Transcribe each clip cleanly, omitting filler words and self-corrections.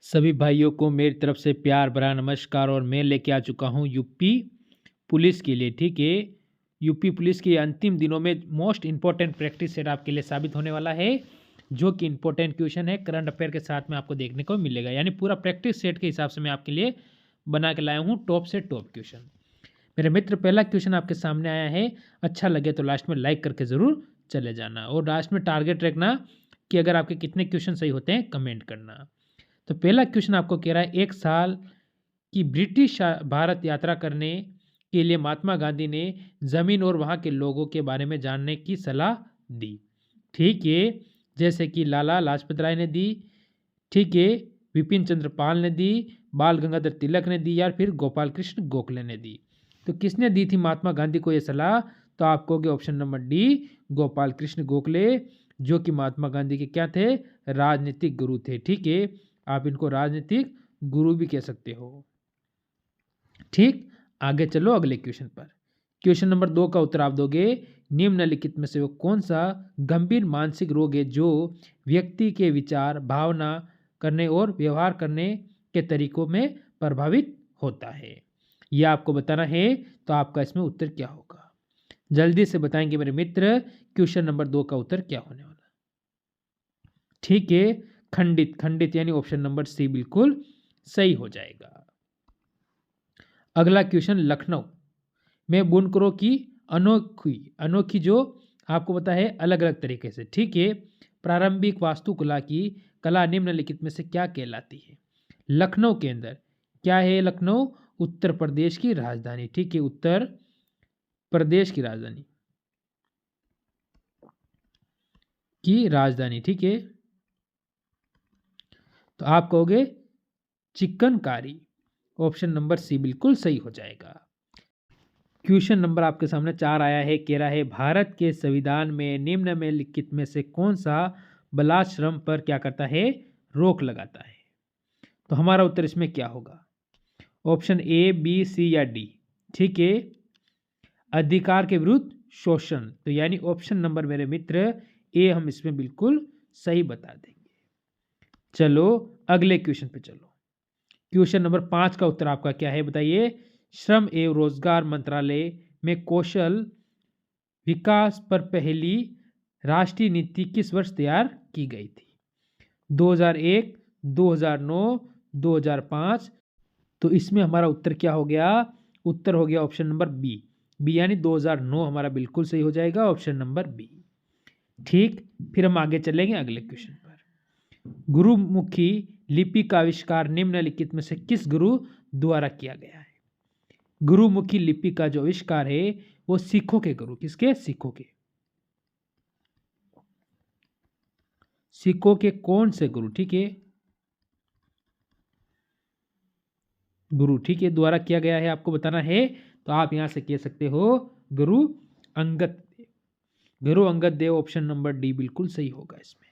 सभी भाइयों को मेरी तरफ से प्यार भरा नमस्कार। और मैं लेके आ चुका हूँ यूपी पुलिस के लिए। ठीक है, यूपी पुलिस के अंतिम दिनों में मोस्ट इंपॉर्टेंट प्रैक्टिस सेट आपके लिए साबित होने वाला है, जो कि इंपॉर्टेंट क्वेश्चन है करंट अफेयर के साथ में आपको देखने को मिलेगा। यानी पूरा प्रैक्टिस सेट के हिसाब से मैं आपके लिए बना के लाया हूँ टॉप से टॉप क्वेश्चन। मेरे मित्र, पहला क्वेश्चन आपके सामने आया है। अच्छा लगे तो लास्ट में लाइक करके ज़रूर चले जाना, और लास्ट में टारगेट रखना कि अगर आपके कितने क्वेश्चन सही होते हैं कमेंट करना। तो पहला क्वेश्चन आपको कह रहा है, एक साल की ब्रिटिश भारत यात्रा करने के लिए महात्मा गांधी ने ज़मीन और वहाँ के लोगों के बारे में जानने की सलाह दी। ठीक है, जैसे कि लाला लाजपत राय ने दी, ठीक है, विपिन चंद्र पाल ने दी, बाल गंगाधर तिलक ने दी, या फिर गोपाल कृष्ण गोखले ने दी। तो किसने दी थी महात्मा गांधी को यह सलाह? तो आपको होगा option number D, Gopal Krishna Gokhale, जो कि महात्मा गांधी के क्या थे? राजनीतिक गुरु थे। ठीक है, आप इनको राजनीतिक गुरु भी कह सकते हो। ठीक, आगे चलो अगले क्वेश्चन पर। क्वेश्चन नंबर 2 का उत्तर आप दोगे, निम्नलिखित में से वो कौन सा गंभीर मानसिक रोग है जो व्यक्ति के विचार, भावना करने और व्यवहार करने के तरीकों में प्रभावित होता है? यह आपको बताना है। तो आपका इसमें उत्तर क्या होगा? जल्दी से बताएंगे मेरे मित्र, क्वेश्चन नंबर 2 का उत्तर क्या होने वाला? ठीक है, खंडित। खंडित यानी ऑप्शन नंबर सी बिल्कुल सही हो जाएगा। अगला क्वेश्चन, लखनऊ में बुनकरों की अनोखी अनोखी जो आपको पता है अलग अलग तरीके से, ठीक है, प्रारंभिक वास्तुकला की कला निम्नलिखित में से क्या कहलाती है? लखनऊ के अंदर क्या है? लखनऊ उत्तर प्रदेश की राजधानी। ठीक है, उत्तर प्रदेश की राजधानी। ठीक है, तो आप कहोगे चिकनकारी। ऑप्शन नंबर सी बिल्कुल सही हो जाएगा। क्वेश्चन नंबर आपके सामने 4 आया है, कह रहा है भारत के संविधान में निम्नलिखित में से कौन सा बालाश्रम पर क्या करता है? रोक लगाता है। तो हमारा उत्तर इसमें क्या होगा? ऑप्शन ए, बी, सी या डी। ठीक है, अधिकार के विरुद्ध शोषण। तो यानी ऑप्शन नंबर मेरे मित्र ए हम इसमें बिल्कुल सही बता देंगे। चलो अगले क्वेश्चन पे चलो। क्वेश्चन नंबर 5 का उत्तर आपका क्या है बताइए? श्रम एवं रोजगार मंत्रालय में कौशल विकास पर पहली राष्ट्रीय नीति किस वर्ष तैयार की गई थी? 2001, 2009, 2005। तो इसमें हमारा उत्तर क्या हो गया? उत्तर हो गया ऑप्शन नंबर बी। बी यानी 2009 हमारा बिल्कुल सही हो जाएगा, ऑप्शन नंबर बी। ठीक, फिर हम आगे चलेंगे अगले क्वेश्चन पर। गुरुमुखी लिपि का आविष्कार निम्नलिखित में से किस गुरु द्वारा किया गया है? गुरुमुखी लिपि का जो आविष्कार है वो सिखों के गुरु, किसके? सिखों के। सिखों के कौन से गुरु? ठीक है, गुरु, ठीक है, द्वारा किया गया है, आपको बताना है। तो आप यहां से कह सकते हो Guru Angad Dev. Guru Angad Dev, option number D बिल्कुल सही होगा इसमें।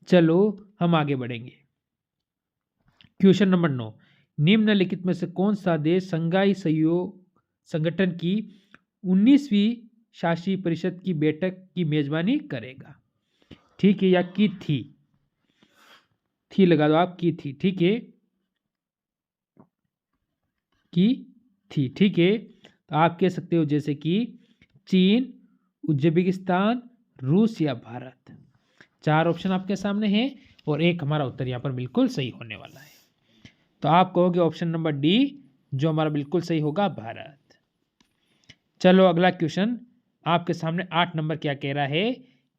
चलो हम आगे बढ़ेंगे। क्वेश्चन नंबर 9, निम्नलिखित में से कौन सा देश संघाई सहयोग संगठन की 19वीं शासी परिषद की बैठक की मेजबानी करेगा? ठीक है, या की थी लगा दो आप, की थी। ठीक है, की थी। ठीक है, तो आप कह सकते हो जैसे कि चीन, उज्बेकिस्तान, रूस या भारत। 4 ऑप्शन आपके सामने हैं और एक हमारा उत्तर यहाँ पर बिल्कुल सही होने वाला है। तो आप कहोगे ऑप्शन नंबर डी, जो हमारा बिल्कुल सही होगा, भारत। चलो अगला क्वेश्चन आपके सामने 8 नंबर क्या कह रहा है?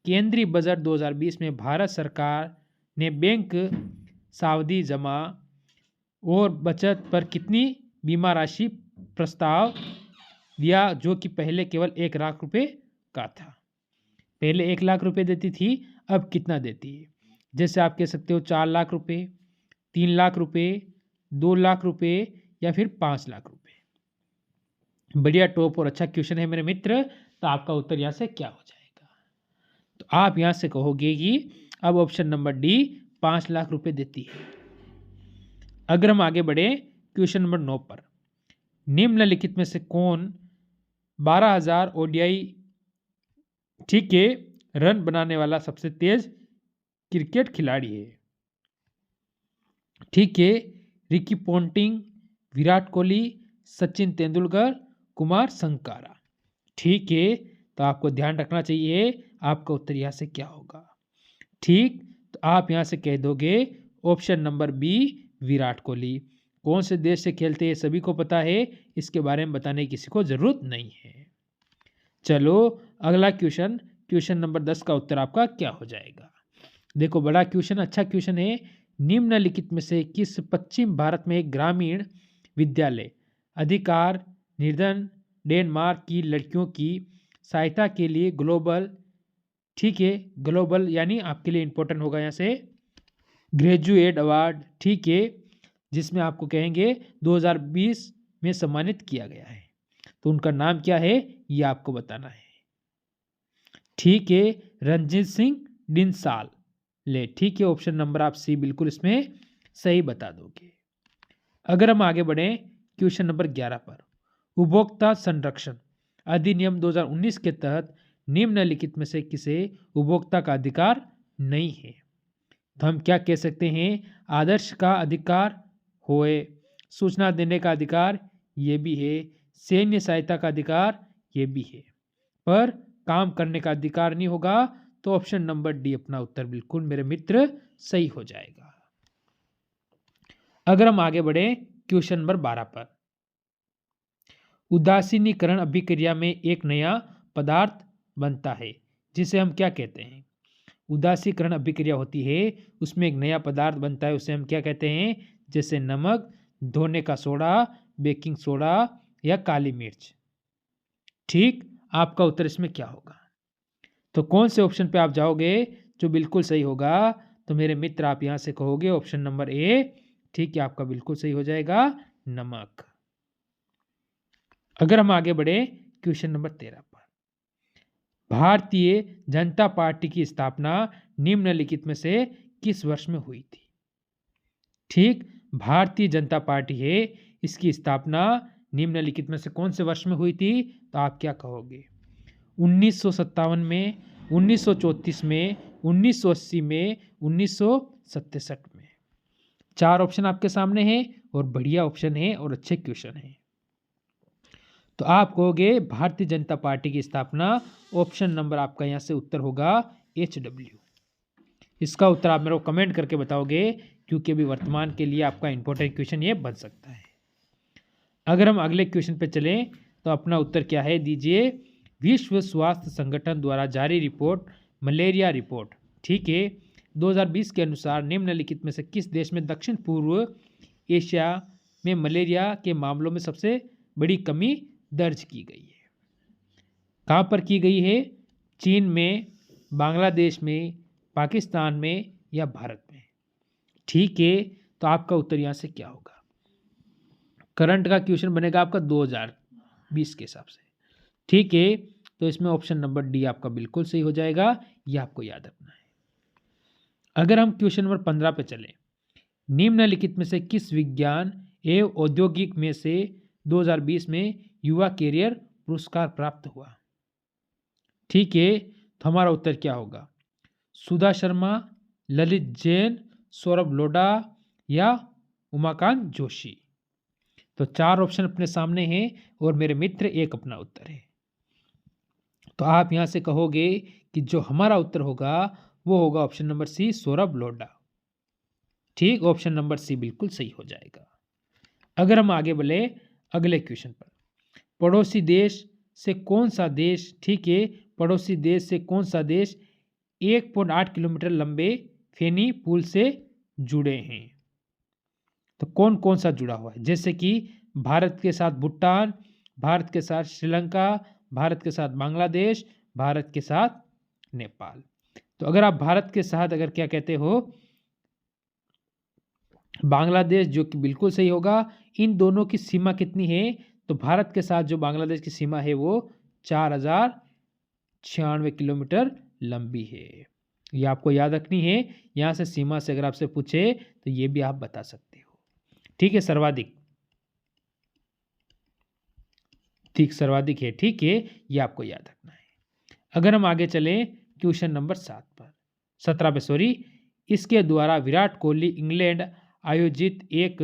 केंद्रीय बजट 2020 में भारत सरकार ने बैंक सावधि जमा और बचत पर कितनी बीमा राशि प्रस्ताव दिया, जो कि पहले केवल 1 लाख रुपए का था? पहले 1 लाख रुपए देती थी, अब कितना देती है? जैसे आप कह सकते हो 4 लाख रुपए, 3 लाख रुपए, 2 लाख रुपए या फिर 5 लाख रुपए। बढ़िया टॉप और अच्छा क्वेश्चन है मेरे मित्र। तो आपका उत्तर यहाँ से क्या हो जाएगा? तो आप यहाँ से कहोगे कि अब ऑप्शन नंबर डी 5 लाख रुपए देती है। अगर हम आगे बढ़े क्वेश्चन नंबर 9 पर, निम्नलिखित में से कौन 12,000 ओडीआई, ठीक है, रन बनाने वाला सबसे तेज क्रिकेट खिलाड़ी है? ठीक है, रिकी पोंटिंग, विराट कोहली, सचिन तेंदुलकर, कुमार संगकारा। ठीक है, तो आपको ध्यान रखना चाहिए आपका उत्तर यहाँ से क्या होगा। ठीक, तो आप यहाँ से कह दोगे option number B Virat Kohli. कौन से देश से खेलते हैं सभी को पता है, इसके बारे में बताने की किसी को जरूरत नहीं है। चलो अगला क्वेश्चन, क्वेश्चन नंबर 10 का उत्तर आपका क्या हो जाएगा। देखो बड़ा क्वेश्चन, अच्छा क्वेश्चन है। निम्नलिखित में से किस पश्चिम भारत में एक ग्रामीण विद्यालय अधिकार निर्धन डेनमार्क की लड़कियों की सहायता के लिए ग्लोबल, ठीक है, ग्लोबल यानी आपके लिए इंपॉर्टेंट होगा यहाँ से ग्रेजुएट अवार्ड, ठीक है, जिसमें आपको कहेंगे 2020 में सम्मानित किया गया है। तो उनका नाम क्या है ये आपको बताना है। ठीक है, रंजीत सिंह डिंसाल ले। ठीक है, ऑप्शन नंबर आप सी बिल्कुल इसमें सही बता दोगे। अगर हम आगे बढ़े क्वेश्चन नंबर 11 पर, उपभोक्ता संरक्षण अधिनियम 2019 के तहत निम्नलिखित में से किसे उपभोक्ता का अधिकार नहीं है। तो हम क्या कह सकते हैं, आदर्श का अधिकार होए, सूचना देने का अधिकार ये भी है, सैन्य सहायता का अधिकार ये भी है, पर काम करने का अधिकार नहीं होगा। तो ऑप्शन नंबर डी अपना उत्तर बिल्कुल मेरे मित्र सही हो जाएगा। अगर हम आगे बढ़े क्वेश्चन नंबर 12 पर, उदासीनीकरण अभिक्रिया में एक नया पदार्थ बनता है जिसे हम क्या कहते हैं। उदासीकरण अभिक्रिया होती है, उसमें एक नया पदार्थ बनता है, उसे हम क्या कहते हैं, जैसे नमक, धोने का सोडा, बेकिंग सोडा या काली मिर्च। ठीक, आपका उत्तर इसमें क्या होगा। तो कौन से ऑप्शन पे आप जाओगे जो बिल्कुल सही होगा। तो मेरे मित्र आप यहां से कहोगे ऑप्शन नंबर ए। ठीक है, आपका बिल्कुल सही हो जाएगा नमक। अगर हम आगे बढ़े क्वेश्चन नंबर 13 पर, भारतीय जनता पार्टी की स्थापना निम्नलिखित में से किस वर्ष में हुई थी। ठीक, भारतीय जनता पार्टी है, इसकी स्थापना निम्नलिखित में से कौन से वर्ष में हुई थी। तो आप क्या कहोगे, 1957 में, 1934 में, 1980 में, 1967 में। चार ऑप्शन आपके सामने हैं और बढ़िया ऑप्शन है और अच्छे क्वेश्चन है। तो आप कहोगे भारतीय जनता पार्टी की स्थापना, ऑप्शन नंबर आपका यहाँ से उत्तर होगा HW। इसका उत्तर आप मेरे को कमेंट करके बताओगे, क्योंकि अभी वर्तमान के लिए आपका इंपॉर्टेंट क्वेश्चन ये बन सकता है। अगर हम अगले क्वेश्चन पे चलें तो अपना उत्तर क्या है दीजिए। विश्व स्वास्थ्य संगठन द्वारा जारी रिपोर्ट, मलेरिया रिपोर्ट, ठीक है, 2020 के अनुसार निम्नलिखित में से किस देश में दक्षिण पूर्व एशिया में मलेरिया के मामलों में सबसे बड़ी कमी दर्ज की गई है। कहाँ पर की गई है, चीन में, बांग्लादेश में, पाकिस्तान में या भारत में। ठीक है, तो आपका उत्तर यहाँ से क्या होगा। करंट का क्वेश्चन बनेगा आपका 2020 के हिसाब से। ठीक है, तो इसमें ऑप्शन नंबर डी आपका बिल्कुल सही हो जाएगा, ये आपको याद रखना है। अगर हम क्वेश्चन नंबर 15 पे चलें, निम्नलिखित में से किस विज्ञान एवं औद्योगिक में से 2020 में युवा कैरियर पुरस्कार प्राप्त हुआ। ठीक है, तो हमारा उत्तर क्या होगा, सुधा शर्मा, ललित जैन, सौरभ लोढ़ा या उमाकांत जोशी। तो चार ऑप्शन अपने सामने हैं और मेरे मित्र एक अपना उत्तर है। तो आप यहां से कहोगे कि जो हमारा उत्तर होगा वो होगा option number C, Saurabh Lodha. ठीक, ऑप्शन नंबर सी बिल्कुल सही हो जाएगा। अगर हम आगे बढ़े अगले क्वेश्चन पर, पड़ोसी देश से कौन सा देश, ठीक है, पड़ोसी देश से कौन सा देश 1.8 किलोमीटर लंबे फेनी पुल से जुड़े हैं। तो कौन कौन सा जुड़ा हुआ है, जैसे कि भारत के साथ भूटान, भारत के साथ श्रीलंका, भारत के साथ बांग्लादेश, भारत के साथ नेपाल। तो अगर आप भारत के साथ अगर क्या कहते हो बांग्लादेश, जो कि बिल्कुल सही होगा। इन दोनों की सीमा कितनी है, तो भारत के साथ जो बांग्लादेश की सीमा है वो 4096 किलोमीटर लंबी है। ये आपको याद रखनी है। यहाँ से सीमा से अगर आपसे पूछे तो ये भी आप बता सकते हो। ठीक है, सर्वाधिक, ठीक सर्वाधिक है। ठीक है, ये आपको याद रखना है। अगर हम आगे चले क्वेश्चन नंबर 17 पे, इसके द्वारा विराट कोहली इंग्लैंड आयोजित एक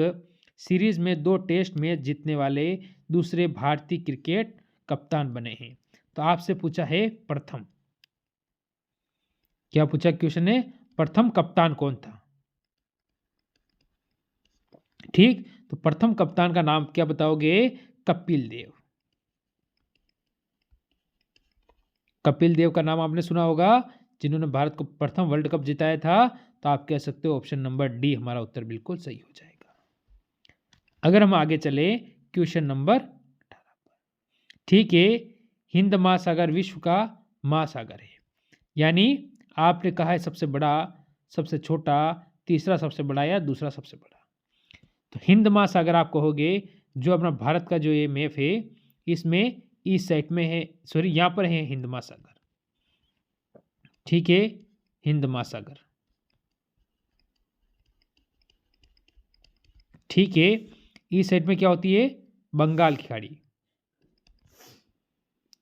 सीरीज में 2 टेस्ट मैच जीतने वाले दूसरे भारतीय क्रिकेट कप्तान बने हैं। तो आपसे पूछा है प्रथम, क्या पूछा क्वेश्चन ने, प्रथम कप्तान कौन था। ठीक, तो प्रथम कप्तान का नाम क्या बताओगे, कपिल देव। कपिल देव का नाम आपने सुना होगा, जिन्होंने भारत को प्रथम वर्ल्ड कप जिताया था। तो आप कह सकते हो ऑप्शन नंबर डी हमारा उत्तर बिल्कुल सही हो जाएगा। अगर हम आगे चले क्वेश्चन नंबर 18, ठीक है, हिंद महासागर विश्व का महासागर है, यानी आपने कहा है सबसे बड़ा, सबसे छोटा, तीसरा सबसे बड़ा या दूसरा सबसे बड़ा। तो हिंद महासागर आप कहोगे, जो अपना भारत का जो ये मैप है इसमें इस साइड में है, सॉरी यहाँ पर है हिंद महासागर, ठीक है, हिंद महासागर, ठीक है। इस साइड में क्या होती है, बंगाल की खाड़ी,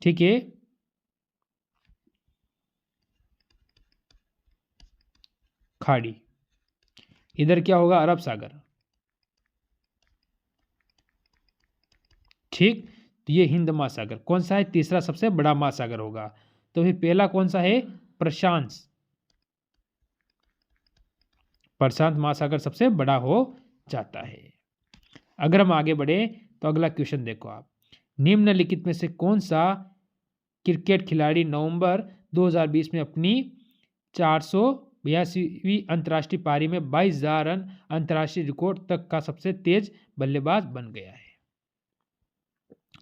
ठीक है, खाड़ी। इधर क्या होगा, अरब सागर, ठीक। तो ये हिंद महासागर कौन सा है, तीसरा सबसे बड़ा महासागर होगा। तो फिर पहला कौन सा है, प्रशांत, प्रशांत महासागर सबसे बड़ा हो जाता है। अगर हम आगे बढ़े तो अगला क्वेश्चन देखो आप, निम्नलिखित में से कौन सा क्रिकेट खिलाड़ी नवंबर 2020 में अपनी 482वीं अंतर्राष्ट्रीय पारी में 22,000 रन अंतर्राष्ट्रीय रिकॉर्ड तक का सबसे तेज बल्लेबाज बन गया है।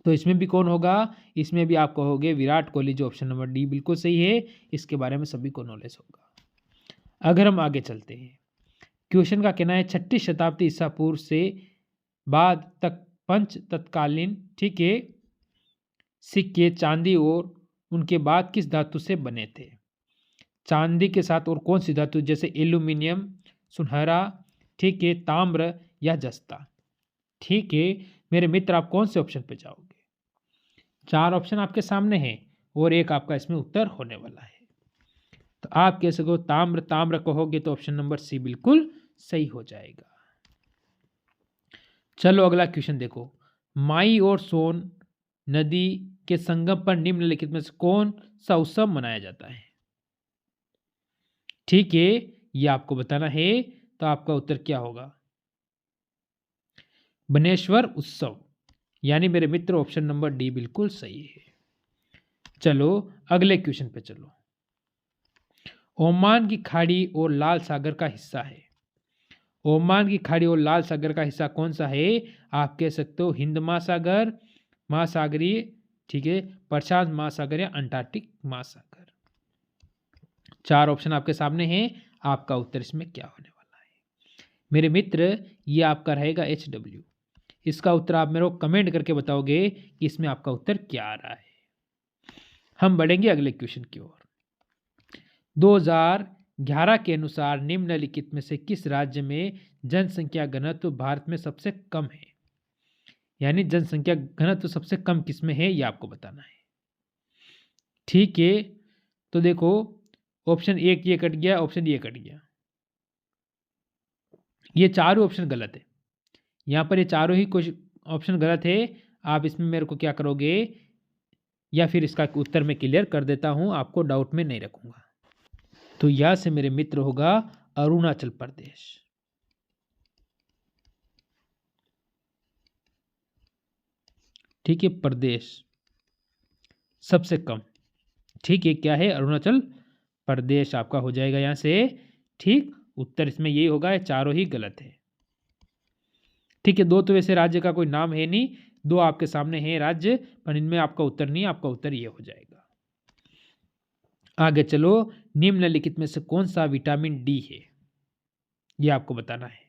तो इसमें भी कौन होगा, इसमें भी आप कहोगे विराट कोहली, जो ऑप्शन नंबर डी बिल्कुल सही है, इसके बारे में सभी को नॉलेज होगा। अगर हम आगे चलते हैं, क्वेश्चन का कहना है 6वीं शताब्दी ईसा पूर्व से बाद तक पंच तत्कालीन, ठीक है, सिक्के चांदी और उनके बाद किस धातु से बने थे। चांदी के साथ और कौन सी धातु, जैसे एल्यूमिनियम, सुनहरा, ठीक है, ताम्र या जस्ता। ठीक है मेरे मित्र, आप कौन से ऑप्शन पे जाओगे, 4 ऑप्शन आपके सामने हैं और एक आपका इसमें उत्तर होने वाला है। तो आप कह सको ताम्र, ताम्र कहोगे तो ऑप्शन नंबर सी बिल्कुल सही हो जाएगा। चलो अगला क्वेश्चन देखो, माई और सोन नदी के संगम पर निम्नलिखित में से कौन सा उत्सव मनाया जाता है। ठीक है, ये आपको बताना है। तो आपका उत्तर क्या होगा, बनेश्वर उत्सव, यानी मेरे मित्र ऑप्शन नंबर डी बिल्कुल सही है। चलो अगले क्वेश्चन पे चलो, ओमान की खाड़ी और लाल सागर का हिस्सा है। ओमान की खाड़ी और लाल सागर का हिस्सा कौन सा है, आप कह सकते हो हिंद महासागर, महासागरीय, ठीक है, प्रशांत महासागर या अंटार्कटिक महासागर। 4 ऑप्शन आपके सामने हैं, आपका उत्तर इसमें क्या होने वाला है मेरे मित्र, ये आपका रहेगा HW। इसका उत्तर आप मेरे को कमेंट करके बताओगे कि इसमें आपका उत्तर क्या आ रहा है। हम बढ़ेंगे अगले क्वेश्चन की ओर। 2011 के अनुसार निम्नलिखित में से किस राज्य में जनसंख्या घनत्व भारत में सबसे कम है, यानी जनसंख्या घनत्व सबसे कम किस में है, ये आपको बताना है। ठीक है, तो देखो ऑप्शन 1 ये कट गया, ऑप्शन ये कट गया, ये चारों ऑप्शन गलत है। यहाँ पर ये चारों ही कुछ ऑप्शन गलत है। आप इसमें मेरे को क्या करोगे, या फिर इसका उत्तर मैं क्लियर कर देता हूँ, आपको डाउट में नहीं रखूँगा। तो यहाँ से मेरे मित्र होगा अरुणाचल प्रदेश। ठीक है, प्रदेश सबसे कम, ठीक है, क्या है, अरुणाचल प्रदेश आपका हो जाएगा यहाँ से। ठीक, उत्तर इसमें यही होगा, चारों ही गलत है। ठीक है, 2 तो वैसे राज्य का कोई नाम है नहीं, 2 आपके सामने हैं राज्य, पर इनमें आपका उत्तर नहीं, आपका उत्तर ये हो जाएगा। आगे चलो, निम्नलिखित में से कौन सा विटामिन डी है, ये आपको बताना है।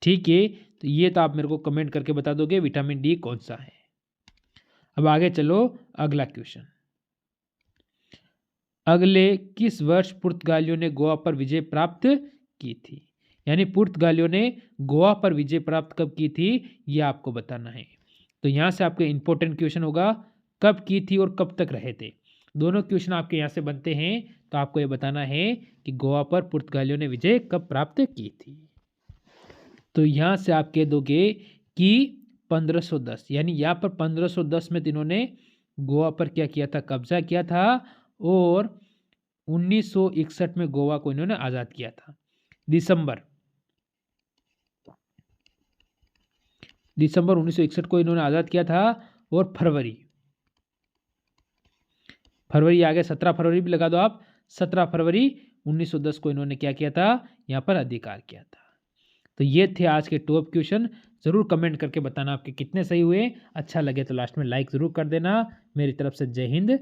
ठीक है, तो ये तो आप मेरे को कमेंट करके बता दोगे विटामिन डी कौन सा है। अब आगे चलो अगला क्वेश्चन, अगले किस वर्ष पुर्तगालियों ने गोवा पर विजय प्राप्त की थी, यानी पुर्तगालियों ने गोवा पर विजय प्राप्त कब की थी, ये आपको बताना है। तो यहाँ से आपके इंपॉर्टेंट क्वेश्चन होगा, कब की थी और कब तक रहे थे। दोनों क्वेश्चन आपके यहाँ से बनते हैं, तो आपको ये बताना है कि गोवा पर पुर्तगालियों ने विजय कब प्राप्त की थी। तो यहाँ से आप कह दोगे कि 1510, यानी यहाँ पर 1510 में इन्होंने गोवा पर क्या किया था, कब्जा किया था, और 1961 में गोवा को इन्होंने आज़ाद किया था। दिसंबर 1961 को इन्होंने आज़ाद किया था। और फरवरी आ गया, 17 फरवरी भी लगा दो आप, 17 फरवरी 1910 को इन्होंने क्या किया था, यहाँ पर अधिकार किया था। तो ये थे आज के टॉप क्वेश्चन। ज़रूर कमेंट करके बताना आपके कितने सही हुए। अच्छा लगे तो लास्ट में लाइक ज़रूर कर देना। मेरी तरफ से जय हिंद।